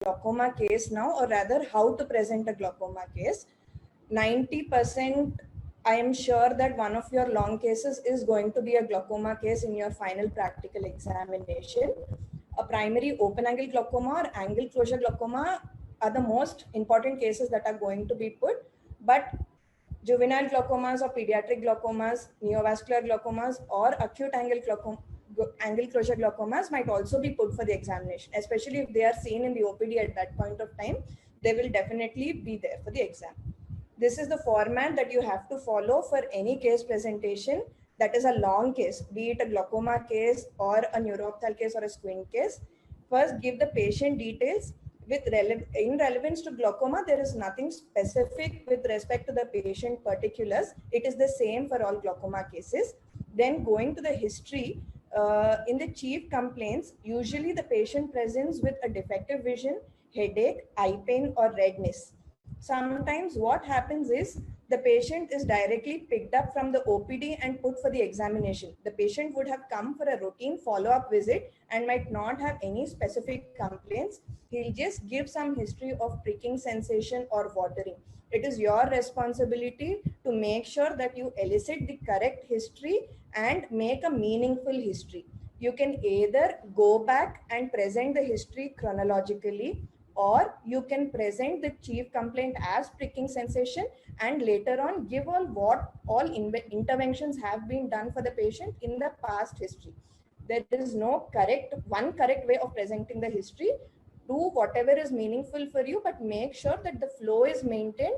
glaucoma case now, or rather how to present a glaucoma case. 90% I am sure that one of your long cases is going to be a glaucoma case in your final practical examination. A primary open angle glaucoma or angle closure glaucoma are the most important cases that are going to be put, but juvenile glaucomas or pediatric glaucomas, neovascular glaucomas, or acute angle closure glaucomas might also be put for the examination, especially if they are seen in the OPD at that point of time. They will definitely be there for the exam. This is the format that you have to follow for any case presentation that is a long case, be it a glaucoma case or a neurophthal case or a squint case. First, give the patient details. In relevance to glaucoma, there is nothing specific with respect to the patient particulars. It is the same for all glaucoma cases. Then going to the history, in the chief complaints, usually the patient presents with a defective vision, headache, eye pain, or redness. Sometimes what happens is the patient is directly picked up from the OPD and put for the examination. The patient would have come for a routine follow-up visit and might not have any specific complaints. He'll just give some history of pricking sensation or watering. It is your responsibility to make sure that you elicit the correct history and make a meaningful history. You can either go back and present the history chronologically, or you can present the chief complaint as pricking sensation and later on give all interventions have been done for the patient in the past history. There is no one correct way of presenting the history. Do whatever is meaningful for you, but make sure that the flow is maintained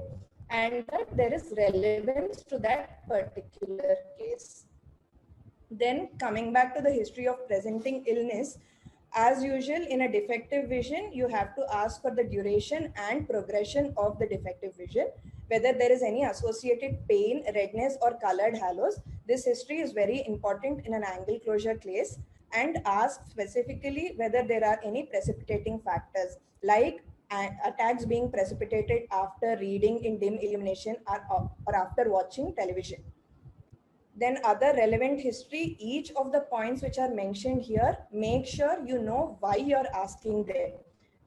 and that there is relevance to that particular case. Then coming back to the history of presenting illness, as usual in a defective vision, you have to ask for the duration and progression of the defective vision, whether there is any associated pain, redness, or colored halos. This history is very important in an angle closure case, and ask specifically whether there are any precipitating factors like attacks being precipitated after reading in dim illumination or after watching television. Then other relevant history, each of the points which are mentioned here, make sure you know why you're asking them,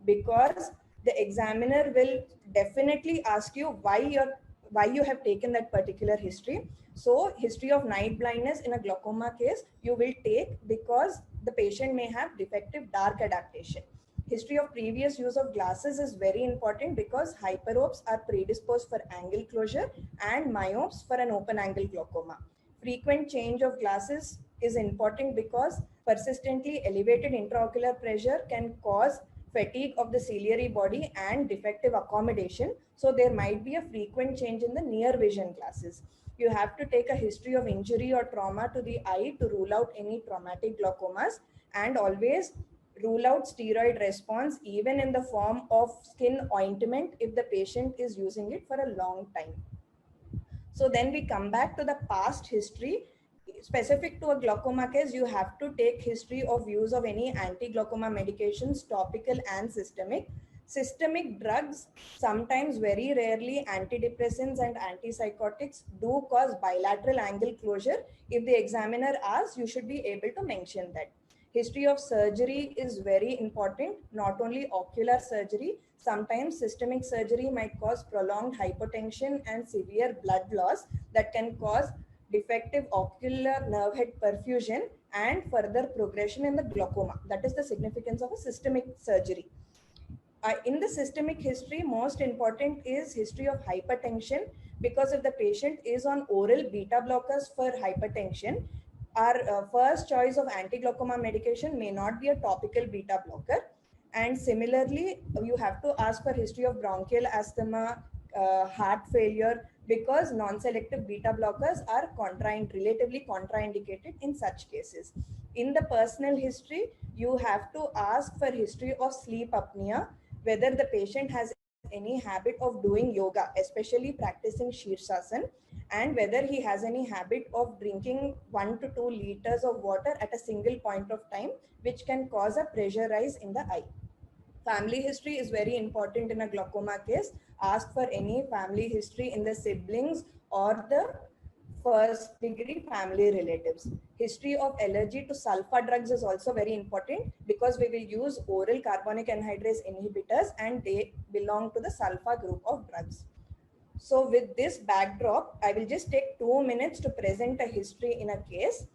because the examiner will definitely ask you why you have taken that particular history. So history of night blindness in a glaucoma case you will take because the patient may have defective dark adaptation. History of previous use of glasses is very important because hyperopes are predisposed for angle closure and myopes for an open angle glaucoma. Frequent change of glasses is important because persistently elevated intraocular pressure can cause fatigue of the ciliary body and defective accommodation. So there might be a frequent change in the near vision glasses. You have to take a history of injury or trauma to the eye to rule out any traumatic glaucomas, and always rule out steroid response even in the form of skin ointment if the patient is using it for a long time. So then we come back to the past history. Specific to a glaucoma case, you have to take history of use of any anti-glaucoma medications, topical and systemic. Systemic drugs, sometimes very rarely antidepressants and antipsychotics, do cause bilateral angle closure. If the examiner asks, you should be able to mention that. History of surgery is very important, not only ocular surgery. Sometimes systemic surgery might cause prolonged hypotension and severe blood loss that can cause defective ocular nerve head perfusion and further progression in the glaucoma. That is the significance of a systemic surgery. In the systemic history, most important is history of hypertension, because if the patient is on oral beta blockers for hypertension, our first choice of anti-glaucoma medication may not be a topical beta blocker. And similarly, you have to ask for history of bronchial asthma, heart failure, because non-selective beta blockers are relatively contraindicated in such cases. In the personal history, you have to ask for history of sleep apnea, whether the patient has any habit of doing yoga, especially practicing Shirshasan, and whether he has any habit of drinking 1 to 2 liters of water at a single point of time, which can cause a pressure rise in the eye. Family history is very important in a glaucoma case. Ask for any family history in the siblings or the first degree family relatives. History of allergy to sulfa drugs is also very important because we will use oral carbonic anhydrase inhibitors and they belong to the sulfa group of drugs. So with this backdrop, I will just take 2 minutes to present a history in a case.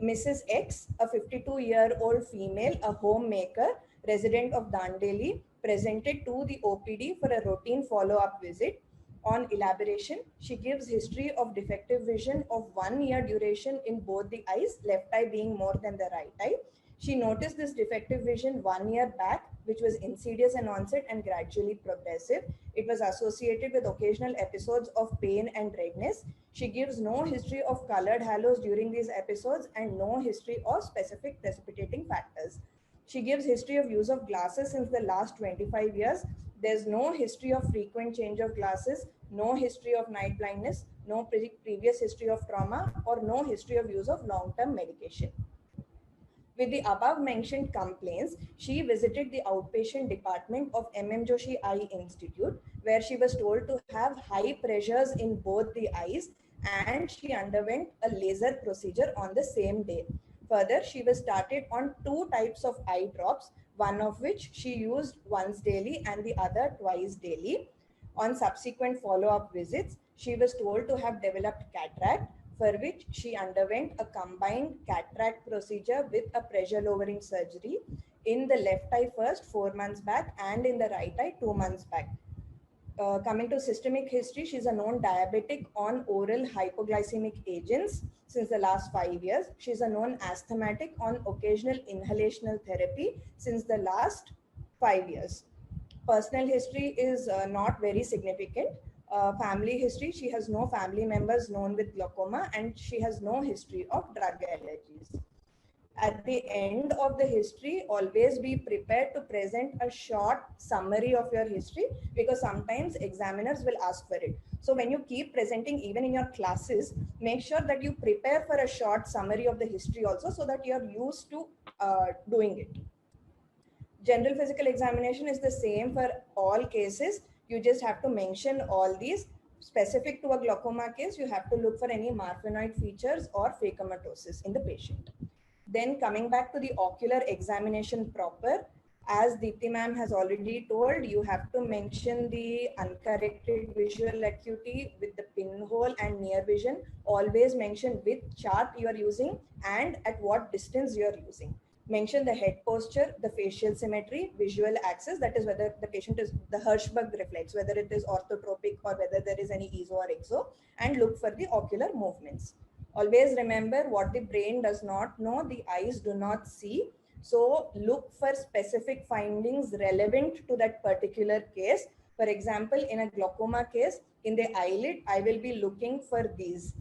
Mrs. X, a 52-year-old female, a homemaker, resident of Dandeli, presented to the OPD for a routine follow-up visit. On elaboration, she gives history of defective vision of 1 year duration in both the eyes, left eye being more than the right eye. She noticed this defective vision 1 year back, which was insidious in onset and gradually progressive. It was associated with occasional episodes of pain and redness. She gives no history of colored halos during these episodes and no history of specific precipitating factors. She gives history of use of glasses since the last 25 years. There's no history of frequent change of glasses, no history of night blindness, no previous history of trauma, or no history of use of long-term medication. With the above mentioned complaints, she visited the outpatient department of MM Joshi Eye Institute, where she was told to have high pressures in both the eyes, and she underwent a laser procedure on the same day. Further, she was started on 2 types of eye drops, one of which she used once daily and the other twice daily. On subsequent follow-up visits, she was told to have developed cataract, for which she underwent a combined cataract procedure with a pressure lowering surgery in the left eye first 4 months back and in the right eye 2 months back. Coming to systemic history, she's a known diabetic on oral hypoglycemic agents since the last 5 years. She's a known asthmatic on occasional inhalational therapy since the last 5 years. Personal history is not very significant. Family history, she has no family members known with glaucoma and she has no history of drug allergies. At the end of the history, always be prepared to present a short summary of your history because sometimes examiners will ask for it. So when you keep presenting even in your classes, make sure that you prepare for a short summary of the history also so that you're used to doing it. General physical examination is the same for all cases. You just have to mention all these. Specific to a glaucoma case, you have to look for any marfanoid features or phakomatosis in the patient. Then coming back to the ocular examination proper, as Deepti ma'am has already told, you have to mention the uncorrected visual acuity with the pinhole and near vision. Always mention which chart you are using and at what distance you are using. Mention the head posture, the facial symmetry, visual axis, that is whether the patient is the Hirschberg reflex, whether it is orthotropic or whether there is any ESO or exo, and look for the ocular movements. Always remember what the brain does not know, the eyes do not see. So look for specific findings relevant to that particular case. For example, in a glaucoma case, in the eyelid, I will be looking for these.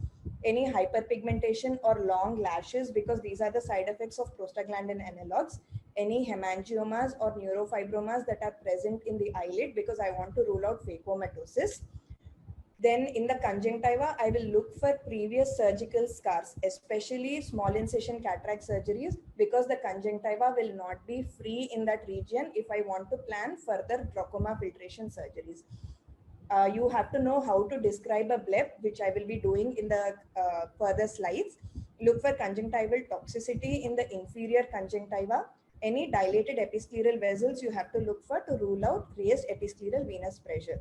Any hyperpigmentation or long lashes because these are the side effects of prostaglandin analogs. Any hemangiomas or neurofibromas that are present in the eyelid because I want to rule out phakomatosis. Then in the conjunctiva, I will look for previous surgical scars, especially small incision cataract surgeries, because the conjunctiva will not be free in that region if I want to plan further glaucoma filtration surgeries. You have to know how to describe a bleb, which I will be doing in the further slides. Look for conjunctival toxicity in the inferior conjunctiva. Any dilated episcleral vessels you have to look for to rule out raised episcleral venous pressure.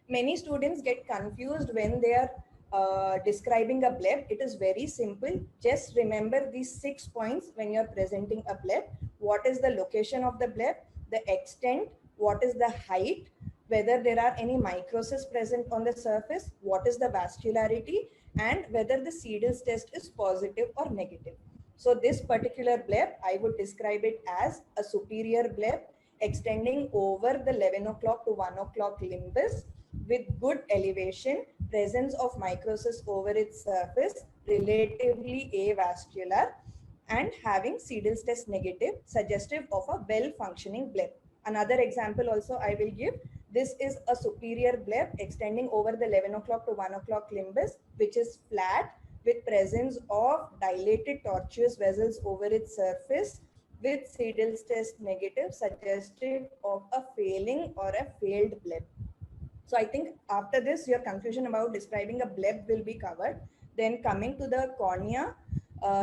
Many students get confused when they are describing a bleb. It is very simple. Just remember these 6 points when you're presenting a bleb. What is the location of the bleb, the extent, what is the height, whether there are any microcysts present on the surface, what is the vascularity, and whether the Siedel's test is positive or negative. So this particular bleb, I would describe it as a superior bleb extending over the 11 o'clock to 1 o'clock limbus with good elevation, presence of microcysts over its surface, relatively avascular, and having Siedel's test negative, suggestive of a well-functioning bleb. Another example also I will give. This is a superior bleb extending over the 11 o'clock to 1 o'clock limbus, which is flat with presence of dilated tortuous vessels over its surface with Siedel's test negative, suggestive of a failing or a failed bleb. So I think after this, your confusion about describing a bleb will be covered. Then coming to the cornea,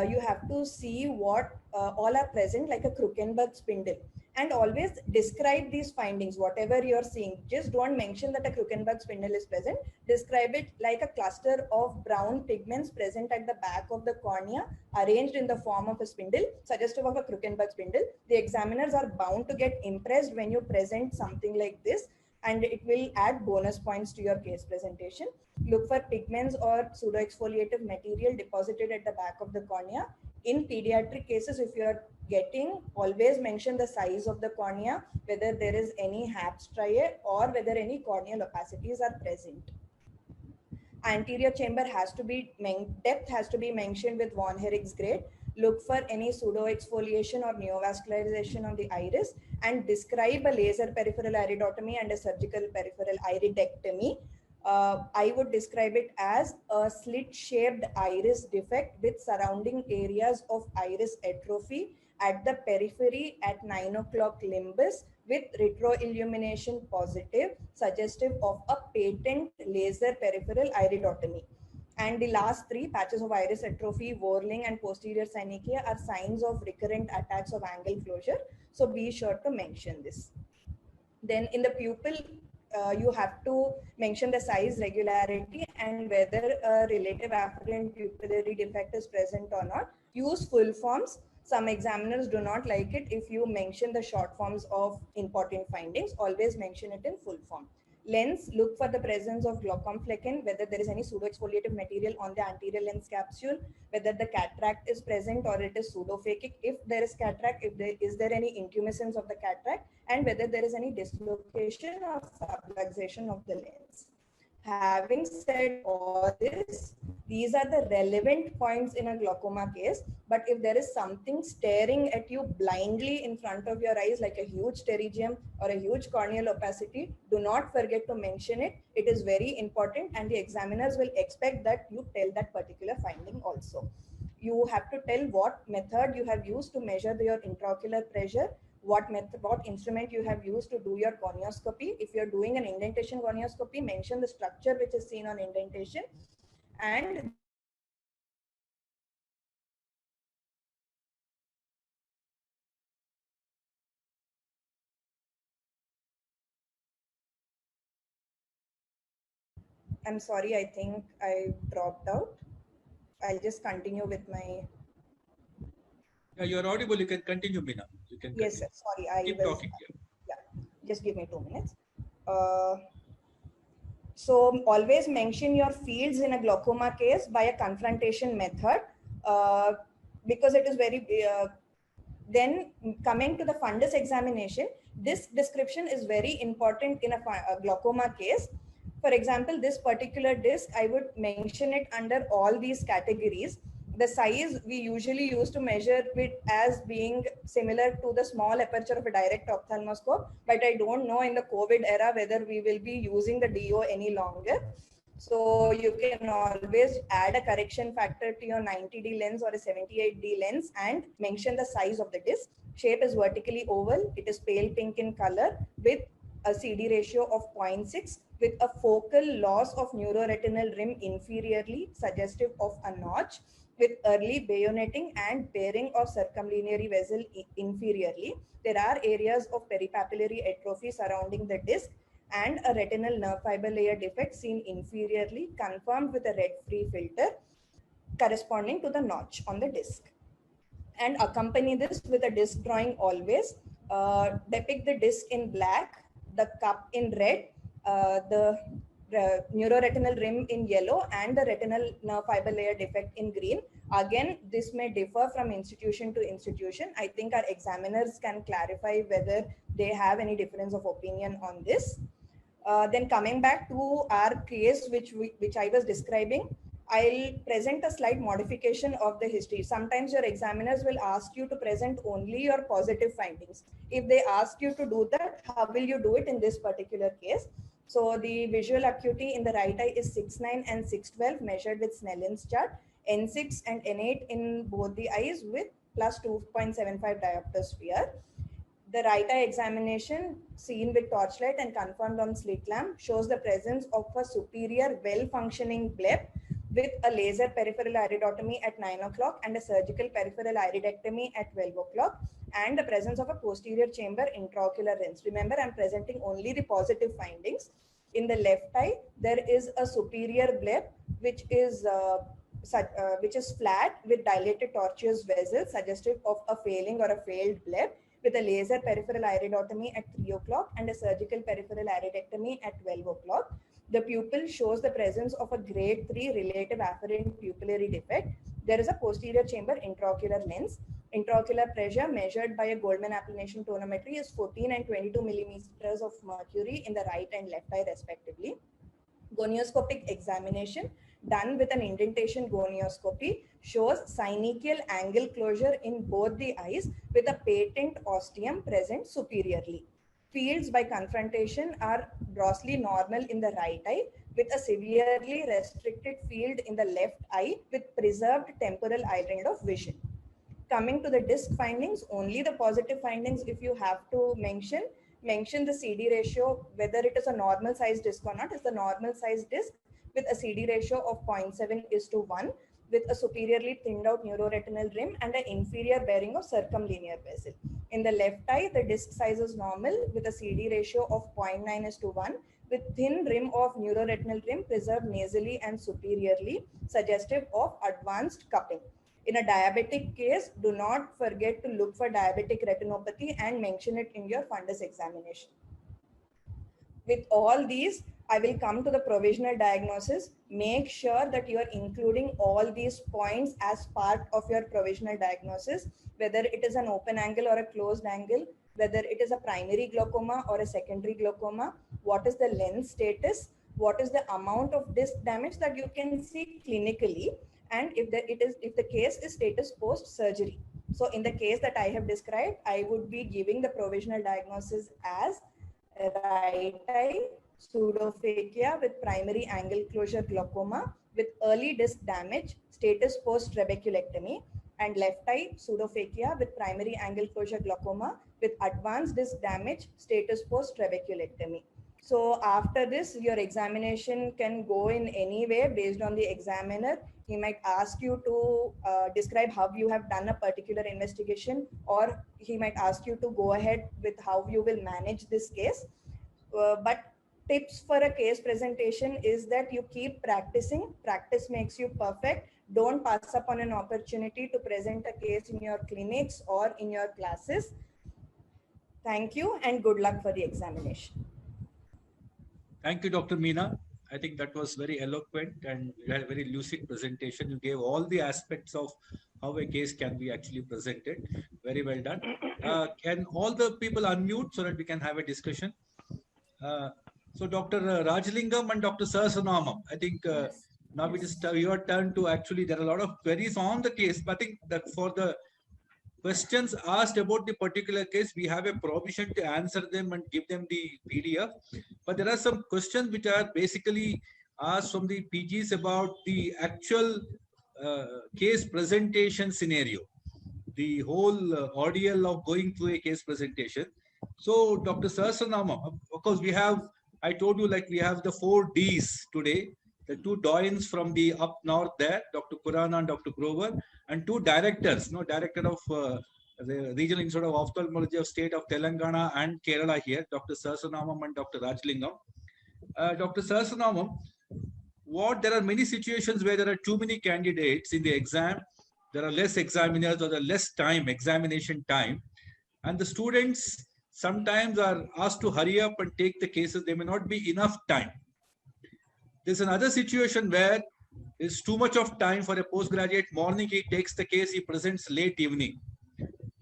you have to see what all are present like a Krukenberg spindle, and always describe these findings, whatever you're seeing. Just don't mention that a Krukenberg spindle is present. Describe it like a cluster of brown pigments present at the back of the cornea, arranged in the form of a spindle, suggestive of a Krukenberg spindle. The examiners are bound to get impressed when you present something like this, and it will add bonus points to your case presentation. Look for pigments or pseudoexfoliative material deposited at the back of the cornea. In pediatric cases, if you are getting, always mention the size of the cornea, whether there is any HAP striae or whether any corneal opacities are present. Anterior chamber has to be, depth has to be mentioned with von Herig's grade. Look for any pseudoexfoliation or neovascularization on the iris, and describe a laser peripheral iridotomy and a surgical peripheral iridectomy. I would describe it as a slit-shaped iris defect with surrounding areas of iris atrophy at the periphery at 9 o'clock limbus with retroillumination positive, suggestive of a patent laser peripheral iridotomy. And the last three, patches of iris atrophy, Worling, and posterior synechia, are signs of recurrent attacks of angle closure. So be sure to mention this. Then in the pupil, you have to mention the size, regularity, and whether a relative afferent pupillary defect is present or not. Use full forms. Some examiners do not like it if you mention the short forms of important findings. Always mention it in full form. Lens, look for the presence of glaucom flecken, whether there is any pseudoexfoliative material on the anterior lens capsule, whether the cataract is present or it is pseudophakic. If there is cataract, is there any intumescence of the cataract, and whether there is any dislocation or subluxation of the lens. Having said all this, these are the relevant points in a glaucoma case. But if there is something staring at you blindly in front of your eyes, like a huge pterygium or a huge corneal opacity, do not forget to mention it. It is very important, and the examiners will expect that you tell that particular finding also. You have to tell what method you have used to measure your intraocular pressure, what instrument you have used to do your gonioscopy. If you're doing an indentation gonioscopy, mention the structure which is seen on indentation, and I'm sorry, I think I dropped out. I'll just continue with my. Yeah, you're audible. You can continue, Meena. You can Yes, continue. sir. Sorry, I Keep was. talking here. Yeah, just give me 2 minutes. Uh, So always mention your fields in a glaucoma case by a confrontation method, uh, because it is very, then coming to the fundus examination, this description is very important in a glaucoma case. For example, this particular disc, I would mention it under all these categories. The size we usually use to measure it as being similar to the small aperture of a direct ophthalmoscope, but I don't know in the COVID era whether we will be using the DO any longer. So you can always add a correction factor to your 90D lens or a 78D lens and mention the size of the disc. Shape is vertically oval. It is pale pink in color with a CD ratio of 0.6 with a focal loss of neuroretinal rim inferiorly, suggestive of a notch, with early bayoneting and pairing of circumlineary vessel inferiorly. There are areas of peripapillary atrophy surrounding the disc and a retinal nerve fiber layer defect seen inferiorly, confirmed with a red-free filter corresponding to the notch on the disc. And accompany this with a disc drawing always. Depict the disc in black, the cup in red, the neuroretinal rim in yellow, and the retinal nerve fiber layer defect in green. Again, this may differ from institution to institution. I think our examiners can clarify whether they have any difference of opinion on this. Then coming back to our case, which I was describing, I'll present a slight modification of the history. Sometimes your examiners will ask you to present only your positive findings. If they ask you to do that, how will you do it in this particular case? So the visual acuity in the right eye is 6.9 and 6.12 measured with Snellen's chart, N6 and N8 in both the eyes with plus 2.75 diopter sphere. The right eye examination seen with torchlight and confirmed on slit lamp shows the presence of a superior well-functioning bleb with a laser peripheral iridotomy at 9 o'clock and a surgical peripheral iridectomy at 12 o'clock, and the presence of a posterior chamber intraocular rinse. Remember, I'm presenting only the positive findings. In the left eye, there is a superior bleb, which is flat with dilated tortuous vessels, suggestive of a failing or a failed bleb, with a laser peripheral iridotomy at 3 o'clock and a surgical peripheral iridectomy at 12 o'clock. The pupil shows the presence of a grade 3 relative afferent pupillary defect. There is a posterior chamber intraocular lens. Intraocular pressure measured by a Goldmann applanation tonometry is 14 and 22 millimeters of mercury in the right and left eye respectively. Gonioscopic examination done with an indentation gonioscopy shows synechial angle closure in both the eyes with a patent ostium present superiorly. Fields by confrontation are grossly normal in the right eye with a severely restricted field in the left eye with preserved temporal island of vision. Coming to the disc findings, only the positive findings if you have to mention the CD ratio, whether it is a normal size disc or not, is the normal size disc with a CD ratio of 0.7:1 with a superiorly thinned out neuroretinal rim and an inferior bearing of circumlinear vessel. In the left eye, the disc size is normal with a CD ratio of 0.9:1 with thin rim of neuroretinal rim preserved nasally and superiorly, suggestive of advanced cupping. In a diabetic case, do not forget to look for diabetic retinopathy and mention it in your fundus examination. With all these, I will come to the provisional diagnosis. Make sure that you are including all these points as part of your provisional diagnosis, whether it is an open angle or a closed angle, whether it is a primary glaucoma or a secondary glaucoma, what is the lens status, what is the amount of disc damage that you can see clinically, and if the case is status post surgery. So in the case that I have described, I would be giving the provisional diagnosis as right eye pseudophakia with primary angle closure glaucoma with early disc damage, status post trabeculectomy, and left eye pseudophakia with primary angle closure glaucoma with advanced disc damage, status post trabeculectomy. So after this, your examination can go in any way based on the examiner. He might ask you to describe how you have done a particular investigation, or he might ask you to go ahead with how you will manage this case. But tips for a case presentation is that you keep practicing. Practice makes you perfect. Don't pass up on an opportunity to present a case in your clinics or in your classes. Thank you and good luck for the examination. Thank you, Dr. Meena. I think that was very eloquent and you had a very lucid presentation. You gave all the aspects of how a case can be actually presented. Very well done. Can all the people unmute so that we can have a discussion? So Dr. Rajalingam and Dr. Sahasranamam, I think now it is your turn to actually, there are a lot of queries on the case, but I think that for the questions asked about the particular case, we have a provision to answer them and give them the PDF. But there are some questions which are basically asked from the PGs about the actual case presentation scenario, the whole ordeal of going through a case presentation. So Dr. Sahasranamam, of course, we have, I told you, like we have the 4 Ds today. The 2 doyens from the up north there, Dr. Kurana and Dr. Grover, and 2 directors, director of the Regional Institute of Ophthalmology of State of Telangana and Kerala here, Dr. Sahasranamam and Dr. Rajalingam. Dr. Sahasranamam, there are many situations where there are too many candidates in the exam, there are less examiners or there are less time, examination time, and the students sometimes are asked to hurry up and take the cases. There may not be enough time. There's another situation where there's too much of time for a postgraduate. Morning he takes the case, he presents late evening.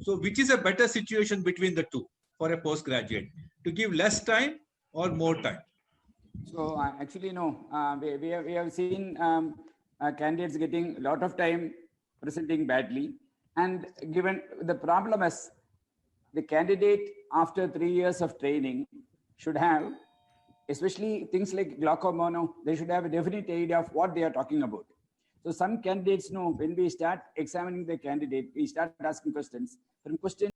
So which is a better situation between the two for a postgraduate? To give less time or more time? So actually, no, we have seen candidates getting a lot of time presenting badly. And given the problem is the candidate after 3 years of training should have, especially things like glaucoma, they should have a definite idea of what they are talking about. So some candidates know when we start examining the candidate, we start asking questions. From questions